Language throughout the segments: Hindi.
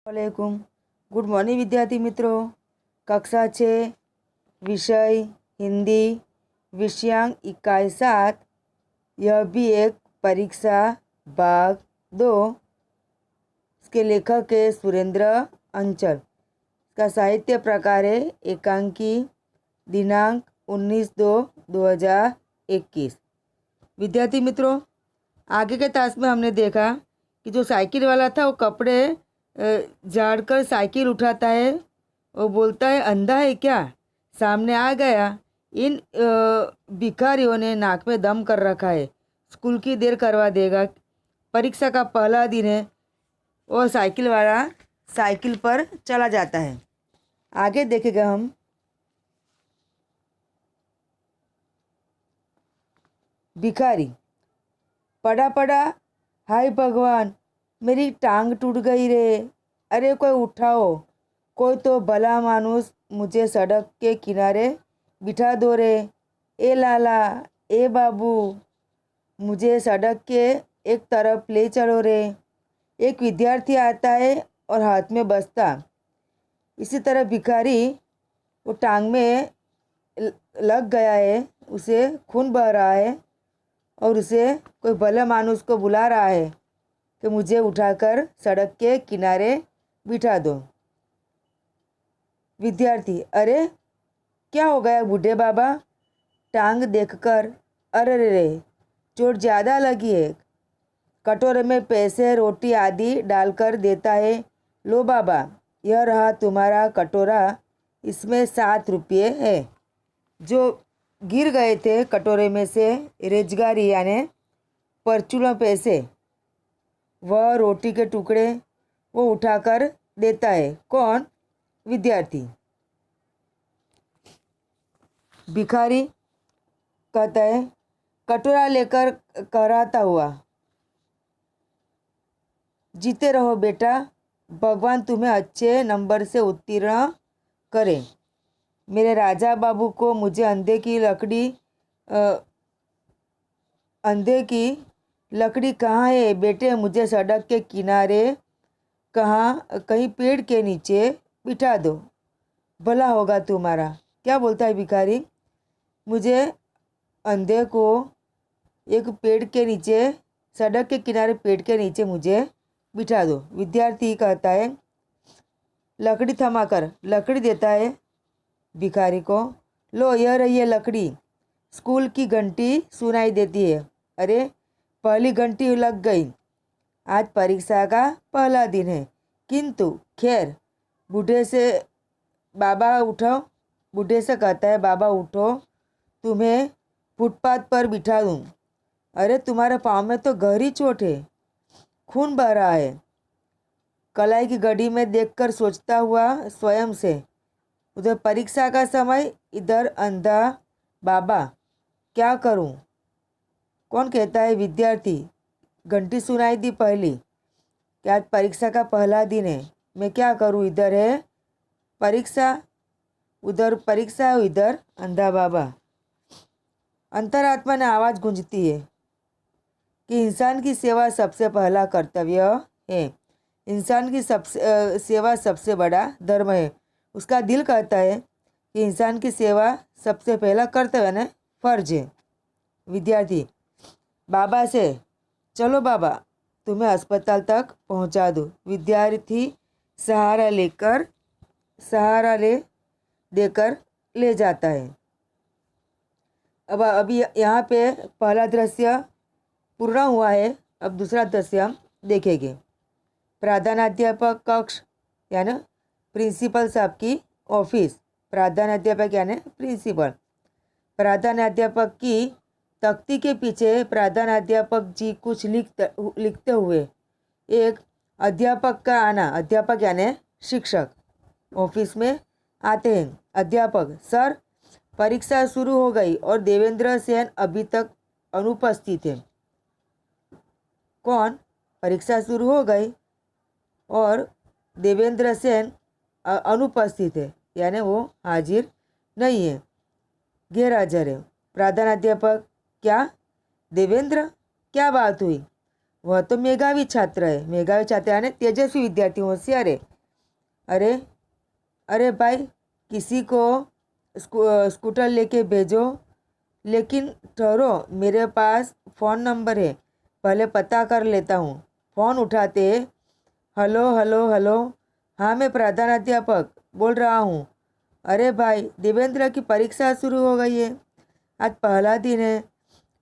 वालेकुम। गुड मॉर्निंग विद्यार्थी मित्रों। कक्षा 6 विषय हिंदी विषयांक इकाई 7। यह भी एक परीक्षा भाग 2। इसके लेखक है सुरेंद्र अंचल। इसका साहित्य प्रकार है एकांकी। दिनांक 19/2/2021। विद्यार्थी मित्रों, आगे के तास में हमने देखा कि जो साइकिल वाला था वो कपड़े झाड़ कर साइकिल उठाता है। वो बोलता है अंधा है क्या, सामने आ गया। इन भिखारियों ने नाक में दम कर रखा है, स्कूल की देर करवा देगा। परीक्षा का पहला दिन है और साइकिल वाला साइकिल पर चला जाता है। आगे देखेगा हम। भिखारी पड़ा पड़ा, हाय भगवान मेरी टांग टूट गई रे, अरे कोई उठाओ, कोई तो भला मानुस मुझे सड़क के किनारे बिठा दो रे। ए लाला, ए बाबू, मुझे सड़क के एक तरफ ले चलो रे। एक विद्यार्थी आता है और हाथ में बस्ता। इसी तरह भिखारी वो टांग में लग गया है, उसे खून बह रहा है और उसे कोई भला मानुस को बुला रहा है कि मुझे उठाकर सड़क के किनारे बिठा दो। विद्यार्थी, अरे क्या हो गया बूढ़े बाबा, टांग देखकर अरे रे चोट ज़्यादा लगी है। कटोरे में पैसे रोटी आदि डालकर देता है। लो बाबा, यह रहा तुम्हारा कटोरा, इसमें 7 रुपये है। जो गिर गए थे कटोरे में से रेजगारी यानी परचूलों पैसे, वह रोटी के टुकड़े वो उठाकर देता है। कौन? विद्यार्थी। भिखारी कहता है कटोरा लेकर कराता हुआ, जीते रहो बेटा, भगवान तुम्हें अच्छे नंबर से उत्तीर्ण करे। मेरे राजा बाबू को मुझे अंधे की लकड़ी कहाँ है बेटे, मुझे सड़क के किनारे कहीं पेड़ के नीचे बिठा दो, भला होगा तुम्हारा। क्या बोलता है भिखारी? मुझे अंधे को एक पेड़ के नीचे, सड़क के किनारे पेड़ के नीचे मुझे बिठा दो। विद्यार्थी कहता है लकड़ी थमाकर लकड़ी देता है भिखारी को। लो यह रही है लकड़ी। स्कूल की घंटी सुनाई देती है। अरे पहली घंटी लग गई। आज परीक्षा का पहला दिन है, किंतु खैर बूढ़े से बाबा उठो। बूढ़े से कहता है बाबा उठो, तुम्हें फुटपाथ पर बिठा दूँ। अरे तुम्हारे पाँव में तो गहरी चोट है, खून बह रहा है। कलाई की घड़ी में देखकर सोचता हुआ स्वयं से, उधर परीक्षा का समय, इधर अंधा बाबा, क्या करूं? कौन कहता है? विद्यार्थी। घंटी सुनाई दी पहली कि आज परीक्षा का पहला दिन है, मैं क्या करूं? इधर है परीक्षा, उधर परीक्षा, इधर अंधा बाबा। अंतरात्मा ने आवाज़ गूंजती है कि इंसान की सेवा सबसे पहला कर्तव्य है। इंसान की सेवा सबसे बड़ा धर्म है। उसका दिल कहता है कि इंसान की सेवा सबसे पहला कर्तव्य है, फर्ज है। विद्यार्थी बाबा से, चलो बाबा तुम्हें अस्पताल तक पहुंचा दो। विद्यार्थी सहारा देकर ले जाता है। अब अभी यहाँ पे पहला दृश्य पूर्ण हुआ है। अब दूसरा दृश्य हम देखेंगे। प्रधानाध्यापक कक्ष यानी प्रिंसिपल साहब की ऑफिस। प्रधानाध्यापक यानी प्रिंसिपल। प्रधानाध्यापक की तख्ती के पीछे प्रधानाध्यापक जी कुछ लिखते हुए, एक अध्यापक का आना, अध्यापक यानी शिक्षक, ऑफिस में आते हैं। अध्यापक, सर परीक्षा शुरू हो गई और देवेंद्र सेन अभी तक अनुपस्थित है। कौन? परीक्षा शुरू हो गई और देवेंद्र सेन अनुपस्थित है, यानी वो हाजिर नहीं है, गैर हाजिर है। प्रधानाध्यापक, क्या देवेंद्र, क्या बात हुई? वह तो मेधावी छात्र है। मेधावी छात्र यानी तेजस्वी विद्यार्थी, होशियार है। अरे अरे भाई, किसी को स्कूटर लेके भेजो। लेकिन ठहरो, मेरे पास फ़ोन नंबर है, पहले पता कर लेता हूँ। फ़ोन उठाते, हेलो हेलो हेलो, हाँ मैं प्रधानाध्यापक बोल रहा हूँ। अरे भाई, देवेंद्र की परीक्षा शुरू हो गई है, आज पहला दिन है,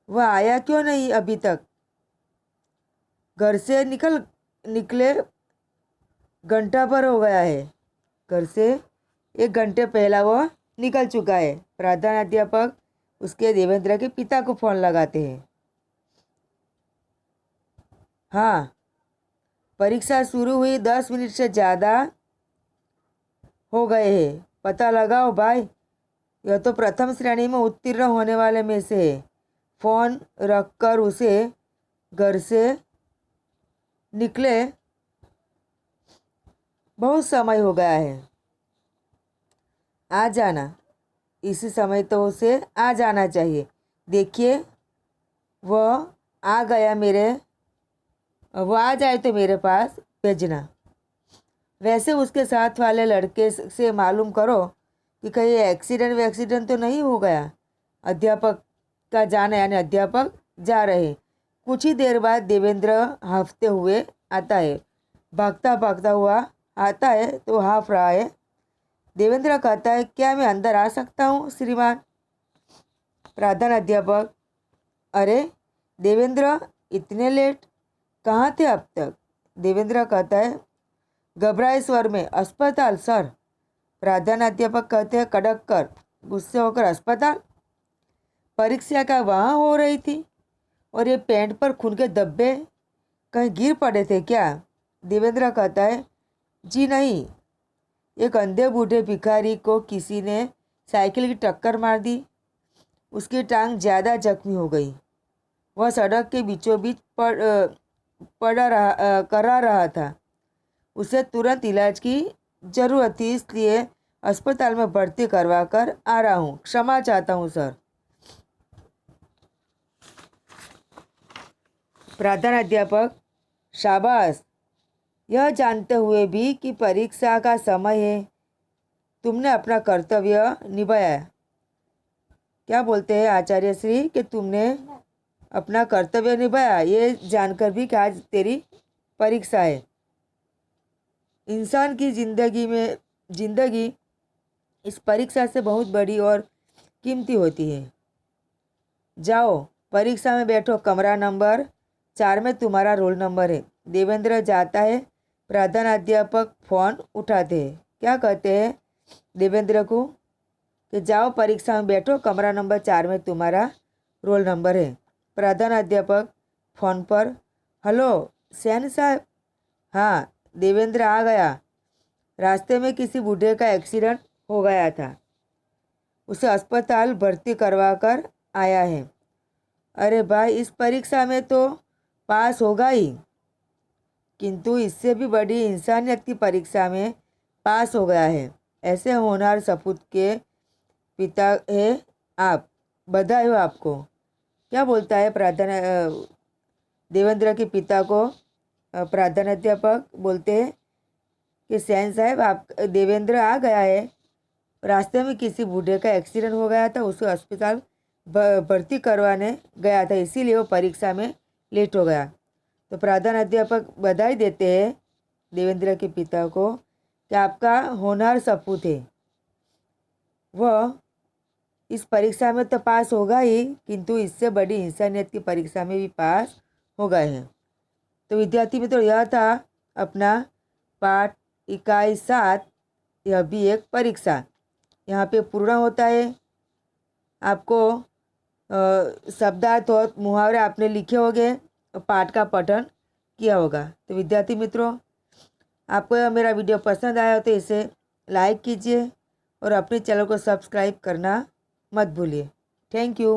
वह आया क्यों नहीं अभी तक? घर से निकले घंटा भर हो गया है। घर से 1 घंटे पहला वो निकल चुका है। प्रधानाध्यापक उसके देवेंद्र के पिता को फ़ोन लगाते हैं। हाँ, परीक्षा शुरू हुई 10 मिनट से ज़्यादा हो गए हैं। पता लगाओ भाई, यह तो प्रथम श्रेणी में उत्तीर्ण होने वाले में से है। फ़ोन रखकर उसे घर से निकले बहुत समय हो गया है। आ जाना, इसी समय तो उसे आ जाना चाहिए। देखिए, वह आ गया, वो आ जाए तो मेरे पास भेजना। वैसे उसके साथ वाले लड़के से मालूम करो कि कहीं एक्सीडेंट तो नहीं हो गया। अध्यापक का जाना, यानी अध्यापक जा रहे। कुछ ही देर बाद देवेंद्र हांफते हुए आता है। भागता भागता हुआ आता है तो हांफ रहा है। देवेंद्र कहता है, क्या मैं अंदर आ सकता हूँ श्रीमान? प्रधान अध्यापक, अरे देवेंद्र, इतने लेट, कहाँ थे अब तक? देवेंद्र कहता है घबराए स्वर में, अस्पताल सर। प्रधानाध्यापक कहते हैं कड़क कर, गुस्से होकर, अस्पताल? परीक्षा का वहाँ हो रही थी और ये पैंट पर खून के धब्बे, कहीं गिर पड़े थे क्या? देवेंद्र कहता है जी नहीं, एक अंधे बूढ़े भिखारी को किसी ने साइकिल की टक्कर मार दी, उसकी टांग ज़्यादा जख्मी हो गई। वह सड़क के बीचों बीच करा रहा था। उसे तुरंत इलाज की ज़रूरत थी, इसलिए अस्पताल में भर्ती करवा कर आ रहा हूँ। क्षमा चाहता हूँ सर। प्रधानाध्यापक, शाबाश। यह जानते हुए भी कि परीक्षा का समय है, तुमने अपना कर्तव्य निभाया। क्या बोलते हैं आचार्य श्री कि तुमने अपना कर्तव्य निभाया, ये जानकर भी कि आज तेरी परीक्षा है। इंसान की जिंदगी इस परीक्षा से बहुत बड़ी और कीमती होती है। जाओ, परीक्षा में बैठो, कमरा नंबर 4 में तुम्हारा रोल नंबर है। देवेंद्र जाता है। प्रधानाध्यापक फ़ोन उठाते हैं। क्या कहते हैं देवेंद्र को कि जाओ, परीक्षा में बैठो, कमरा नंबर 4 में तुम्हारा रोल नंबर है। प्रधानाध्यापक फ़ोन पर, हेलो सैन साहब। हाँ, देवेंद्र आ गया। रास्ते में किसी बूढ़े का एक्सीडेंट हो गया था, उसे अस्पताल भर्ती करवा कर आया है। अरे भाई, इस परीक्षा में तो पास होगा ही, किंतु इससे भी बड़ी इंसानियत की परीक्षा में पास हो गया है। ऐसे होनहार सपूत के पिता है आप, बधाई हो आपको। क्या बोलता है देवेंद्र के पिता को? प्रधानाध्यापक बोलते हैं कि सैन साहब, आप देवेंद्र आ गया है। रास्ते में किसी बूढ़े का एक्सीडेंट हो गया था, उसे अस्पताल भर्ती करवाने गया था, इसीलिए वो परीक्षा में लेट हो गया। तो प्रधानाध्यापक बधाई देते हैं देवेंद्र के पिता को कि आपका होनहार सपूत है, वह इस परीक्षा में तो पास होगा ही, किंतु इससे बड़ी इंसानियत की परीक्षा में भी पास हो गए हैं। तो विद्यार्थी मित्रों, यह था अपना पाठ इकाई 7, यह भी एक परीक्षा, यहाँ पे पूर्ण होता है। आपको शब्दार्थ और मुहावरे आपने लिखे होंगे, पाठ का पठन किया होगा। तो विद्यार्थी मित्रों, आपको यह मेरा वीडियो पसंद आया तो इसे लाइक कीजिए और अपने चैनल को सब्सक्राइब करना मत भूलिए। Thank you.